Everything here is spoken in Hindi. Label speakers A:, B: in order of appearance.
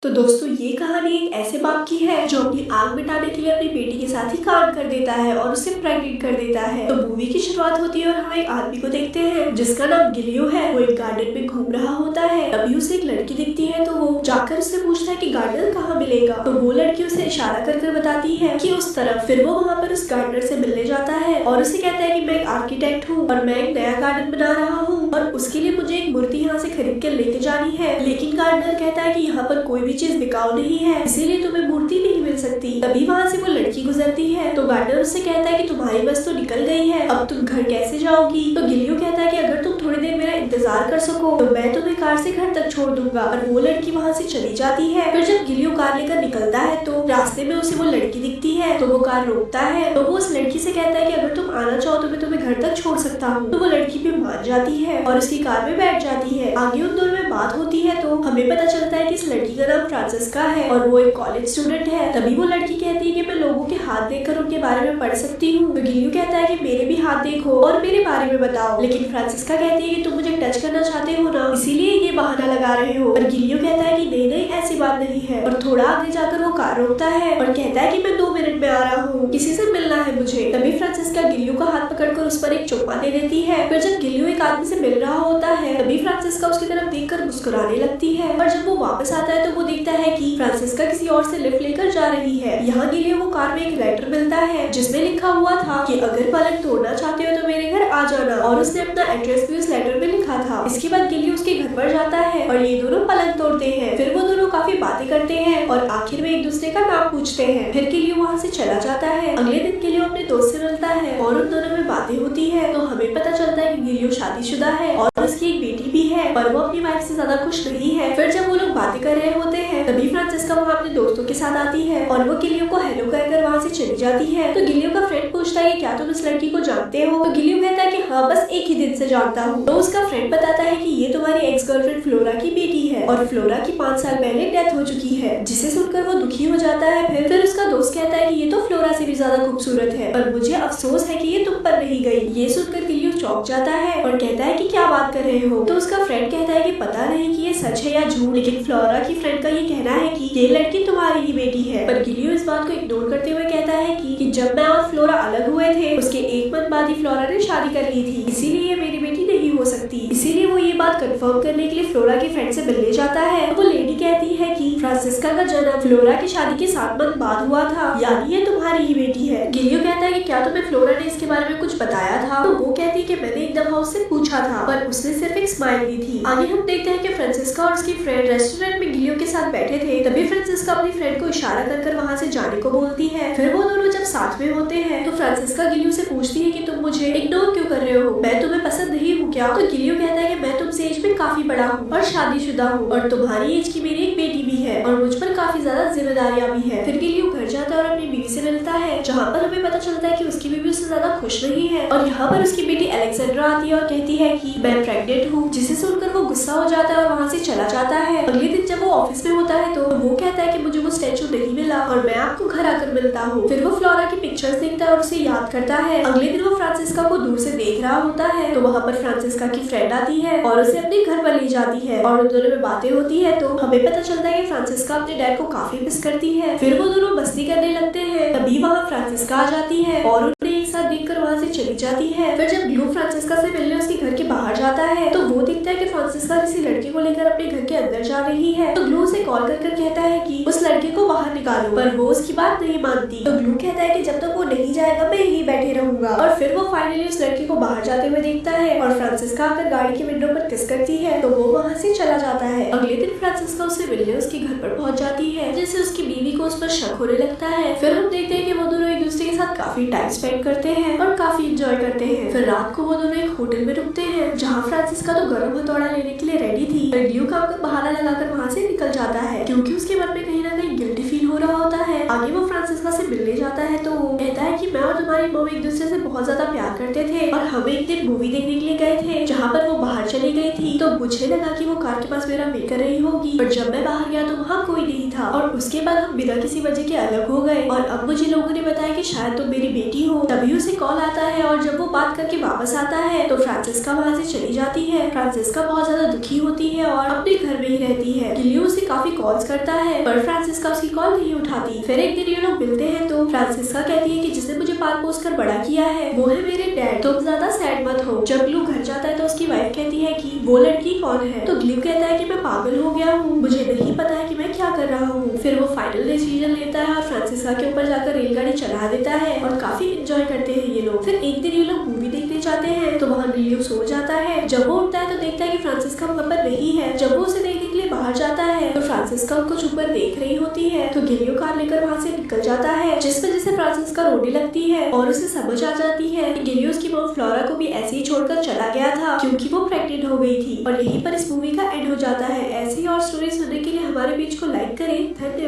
A: तो दोस्तों ये कहानी एक ऐसे बाप की है जो अपनी आग मिटाने के लिए अपनी बेटी के साथ ही काम कर देता है और उसे प्रेग्नेंट कर देता है। तो मूवी की शुरुआत होती है और हम एक आदमी को देखते हैं जिसका नाम गिलियो है। वो एक गार्डन में घूम रहा होता है। तभी उसे एक लड़की दिखती है तो वो जाकर उससे पूछता है कि गार्डन कहाँ मिलेगा। तो वो लड़की उसे इशारा कर कर बताती है कि उस तरफ। फिर वो वहाँ पर उस गार्डनर से मिलने जाता है और उसे कहता है कि मैं एक आर्किटेक्ट हूँ और मैं एक नया गार्डन बना रहा हूँ और उसके लिए मुझे एक मूर्ति यहाँ से खरीद कर लेके जानी है। लेकिन गार्डनर कहता है कि यहाँ पर कोई भी चीज बिकाऊ नहीं है, इसीलिए तुम्हें मूर्ति नहीं मिल सकती। तभी वहाँ से वो लड़की गुजरती है तो गार्डनर उससे कहता है कि तुम्हारी बस तो निकल गई है, अब तुम घर कैसे जाओगी। तो गिलियो कहता है कि अगर तुम थोड़ी देर मेरा इंतजार कर सको तो मैं तुम्हें कार से घर तक छोड़ दूंगा। और वो लड़की वहाँ से चली जाती है। फिर जब गिलियो कार लेकर निकलता है तो रास्ते में उसे वो लड़की दिखती है तो वो कार रोकता है। तो वो उस लड़की से कहता है कि अगर तुम आना चाहो तो मैं तुम्हें घर तक छोड़ सकता हूँ। तो वो लड़की भी मान जाती है और उसकी कार में बैठ जाती है। आगे उन दोनों में बात होती है तो हमें पता चलता है कि इस लड़की का नाम फ्रांसिस्का है और वो एक कॉलेज स्टूडेंट है। तभी वो लड़की कहती है कि मैं लोगों के हाथ देखकर उनके बारे में पढ़ सकती हूँ। तो गिलियो कहता है कि मेरे भी हाथ देखो और मेरे बारे में बताओ। लेकिन फ्रांसिस्का कहती है कि तुम मुझे टच करना चाहते हो ना, इसीलिए ये बहाना लगा रहे हो। और गिलियो कहता है कि नहीं नहीं ऐसी बात नहीं है। और थोड़ा आगे जाकर वो कार रोकता है और कहता है कि मैं 2 मिनट में आ रहा हूँ, किसी से मिलना है मुझे। तभी फ्रांसिस्का गिलियो का हाथ पकड़कर उस पर एक चुम्मा दे देती है। फिर जब गिलियो एक आदमी से मिल रहा होता है तभी फ्रांसिस्का उसकी तरफ देखकर मुस्कुराने लगती है। और जब वो वापस आता है तो वो देखता है कि फ्रांसिस्का किसी और से लिफ्ट लेकर जा रही है। यहाँ गिलियो को कार में एक लेटर मिलता है जिसमें लिखा हुआ था कि अगर पलंग तोड़ना चाहते हो तो मेरे घर आ जाना। और उसने अपना एड्रेस भी उस लेटर में लिखा था। इसके बाद गिलियो उसके घर पर जाता है और ये दोनों पलंग तोड़ते हैं। फिर वो दोनों काफी बातें करते हैं और आखिर में एक दूसरे का नाम पूछते हैं। फिर गिलियो वहाँ से चला जाता है। अगले दिन गिलियो अपने दोस्त से मिलता है और उन दोनों में बातें होती है। तो हमें पता चलता है कि गिलियो शादीशुदा है और उसकी एक बेटी भी है पर वो अपनी वाइफ से ज्यादा खुश नहीं है। फिर जब वो लोग बातें कर रहे होते हैं तभी फ्रांसिस्का वहाँ अपने दोस्तों के साथ आती है और वो गिलियो को हेलो कहकर वहाँ से चली जाती है। तो गिलियो का फ्रेंड पूछता है कि क्या तुम इस लड़की को जानते हो। तो गिलियो कहता है कि हाँ बस एक ही दिन से जानता हूँ। तो उसका फ्रेंड बताता है कि ये तुम्हारी एक्स गर्लफ्रेंड फ्लोरा की बेटी है और फ्लोरा की 5 साल पहले डेथ हो चुकी है, जिसे सुनकर वो दुखी हो जाता है। फिर उसका दोस्त कहता है कि ये तो फ्लोरा से भी ज्यादा खूबसूरत है पर मुझे अफसोस है कि ये तुम पर नहीं गई। ये सुनकर गिलियो चौंक जाता है और कहता है कि क्या बात कर रहे हो। तो उसका फ्रेंड कहता है कि पता नहीं कि ये सच है या झूठ, लेकिन फ्लोरा की फ्रेंड का ये कहना है कि ये लड़की तुम्हारी ही बेटी है। पर गिलियो इस बात को इग्नोर करते हुए कहता है कि जब मैं और फ्लोरा अलग हुए थे उसके 1 मंथ बाद ही फ्लोरा ने शादी कर ली थी, इसीलिए ये मेरी बेटी नहीं हो सकती। इसीलिए वो ये बात कंफर्म करने के लिए फ्लोरा के फ्रेंड से मिलने जाता है। तो वो लेडी कहती है कि फ्रांसिस्का का जन्म फ्लोरा की शादी के 7 मंथ बाद हुआ था, यानी ये तुम्हारी ही बेटी है। गिलियो कहता है कि क्या तुम्हें फ्लोरा ने इसके बारे में कुछ बताया था। तो वो कहती है कि मैंने एक दफा उससे पूछा था पर उसने सिर्फ एक स्माइल दी थी। आगे हम देखते हैं कि फ्रांसिस्का और उसकी फ्रेंड रेस्टोरेंट में गिलियो के साथ बैठे थे। तभी फ्रांसिस्का अपनी फ्रेंड को इशारा कर वहाँ से जाने को बोलती है। फिर वो दोनों जब साथ में होते हैं तो फ्रांसिस्का गिलियो से पूछती है कि तुम मुझे इग्नोर क्यों कर रहे हो, मैं तुम्हें पसंद नहीं हूँ क्या। तो गिलियो कहता है कि मैं तुमसे एज में काफी बड़ा हूँ और शादीशुदा हूँ और तुम्हारी एज की मेरी एक बेटी भी है और मुझ पर काफी ज्यादा जिम्मेदारियां भी है। फिर गिलियो घर जाता है और अपनी बीवी से मिलता है, जहाँ पर हमें पता चलता है कि उसकी बीवी उससे ज्यादा खुश नहीं है। और यहाँ पर उसकी बेटी अलेक्जेंड्रा आती है और कहती है कि मैं प्रेग्नेंट हूँ, जिसे सुनकर वो गुस्सा हो जाता है और वहाँ से चला जाता है। अगले दिन जब वो ऑफिस में होता है तो वो कहता है कि मुझे वो स्टैचू नहीं मिला और मैं आपको घर आकर मिलता हूँ। फिर वो फ्लोरा की पिक्चर्स देखता है और उसे याद करता है। अगले दिन वो फ्रांसिस्का को दूर से देख रहा होता है तो वहाँ पर फ्रांसिस्का की फ्रेंड आती है और उसे अपने घर पर ले जाती है और उन दोनों में बातें होती है। तो हमें पता चलता है कि फ्रांसिस्का अपने डैड को काफी मिस करती है। फिर वो दोनों मस्ती करने लगते हैं। तभी वहाँ फ्रांसिस्का आ जाती है और उन्हें एक साथ देखकर वहाँ से चली जाती है। फिर जब ग्लू फ्रांसिस्का से मिलने उसके घर के बाहर जाता है तो वो दिखता है कि फ्रांसिस्का किसी लड़के को लेकर अपने घर के अंदर जा रही है। तो ग्लू उसे कॉल कर कहता है कि उस लड़के को बाहर निकालो, पर वो उसकी बात नहीं मानती। तो ग्लू कहता है कि जब तक वो नहीं जाएगा मैं यहीं बैठे रहूंगा। और फिर वो फाइनली उस लड़के को बाहर जाते हुए देखता है और फ्रांसिस्का आकर गाड़ी के विंडो पर किस करती है तो वो वहाँ से चला जाता है। अगले दिन फ्रांसिस्का उससे मिलने उसके घर पर पहुंच जाती है, जिससे उसकी बीवी को उस पर शक होने लगता है। फिर हम देखते हैं कि वो दोनों एक दूसरे के साथ काफी टाइम स्पेंड करते हैं और काफी एंजॉय करते हैं। फिर रात को वो दोनों एक होटल में रुकते हैं, जहाँ फ्रांसिस्का तो गर्म हथौड़ा लेने के लिए रेडी थी। गिलियो काम का बहाना लगाकर वहाँ से निकल जाता है क्योंकि उसके मन में कहीं ना कहीं गिल्टी फील हो रहा होता है। आगे वो फ्रांसिस्का से मिलने जाता है तो वो कहता है कि मैं और तुम्हारी मॉम एक दूसरे से बहुत ज्यादा प्यार करते थे और हम एक दिन मूवी देखने के लिए गए थे, जहाँ पर वो बाहर चली गई थी। तो मुझे लगा कि वो कार के पास मेरा वेट कर रही होगी, पर जब मैं बाहर गया तो वहाँ कोई नहीं था और उसके बाद हम बिना किसी वजह के अलग हो गए और अब मुझे लोगों ने बताया कि शायद तुम मेरी बेटी हो। तभी उसे कॉल आता है और जब वो बात करके वापस आता है तो फ्रांसिस्का वहाँ से चली जाती है। फ्रांसिस्का बहुत ज्यादा दुखी होती है और अपने घर में ही रहती है। गिलियो उसे काफी कॉल्स करता है पर फ्रांसिस्का उसकी कॉल नहीं उठाती। फिर एक दिन ये लोग मिलते हैं तो फ्रांसिस्का कहती है कि जिसने मुझे पाल पोस कर बड़ा किया है वो है मेरे डैड, तुम ज्यादा सैड मत हो। जब ग्लू घर जाता है तो उसकी वाइफ कहती है कि वो लड़की कौन है, तो ग्लू कहता है कि मैं पागल हो गया हूँ, मुझे नहीं पता है कि मैं क्या कर रहा हूँ। फिर वो फाइनल डिसीजन लेता है और फ्रांसिस्का के ऊपर जाकर रेलगाड़ी चला देता है और काफी एंजॉय करते हैं ये लोग। फिर एक दिन ये लोग मूवी देखने जाते हैं तो वहाँ गिलियो सो जाता है। जब वो उठता है तो देखता है कि फ्रांसिस्का वहाँ पर नहीं है। जब वो उसे देखने के लिए बाहर जाता है तो फ्रांसिस्का उनको छुप कर देख रही होती है। तो गिलियो कार लेकर वहाँ से निकल जाता है जिस वजह से फ्रांसिस्का रोने लगती है और उसे समझ आ जाती है कि गिलियो उसकी मॉम फ्लोरा को भी ऐसे ही छोड़कर चला गया था क्योंकि वो प्रेग्नेंट हो गई थी। और यहीं पर इस मूवी का एंड हो जाता है। ऐसी और स्टोरी सुनने के लिए हमारे पेज को लाइक करें। धन्यवाद।